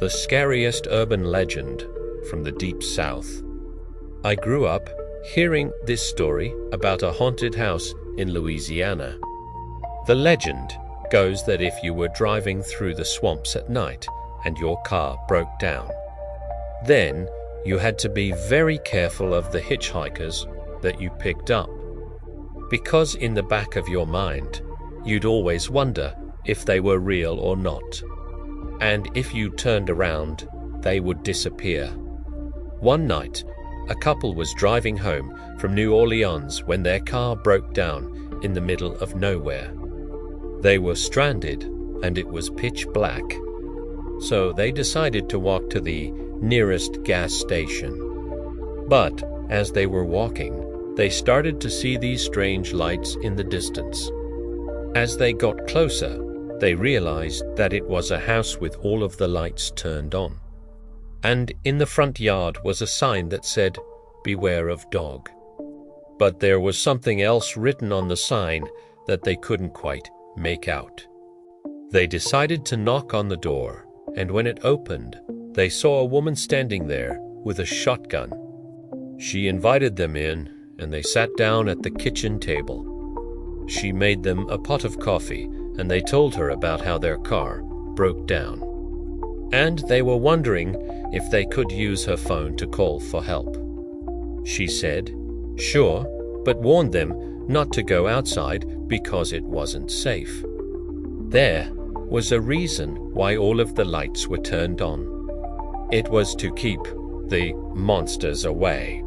the scariest urban legend from the deep south. I grew up hearing this story about a haunted house in Louisiana. The legend goes that if you were driving through the swamps at night and your car broke down, then you had to be very careful of the hitchhikers that you picked up, because in the back of your mind, you'd always wonder if they were real or not. And if you turned around, they would disappear. One night, a couple was driving home from New Orleans when their car broke down in the middle of nowhere. They were stranded and it was pitch black, so they decided to walk to the nearest gas station. But as they were walking, they started to see these strange lights in the distance. As they got closer, they realized that it was a house with all of the lights turned on. And in the front yard was a sign that said, "Beware of dog." But there was something else written on the sign that they couldn't quite make out. They decided to knock on the door, and when it opened, they saw a woman standing there with a shotgun. She invited them in, and they sat down at the kitchen table. She made them a pot of coffee, and they told her about how their car broke down. And they were wondering if they could use her phone to call for help. She said, sure, but warned them not to go outside because it wasn't safe. There was a reason why all of the lights were turned on. It was to keep the monsters away.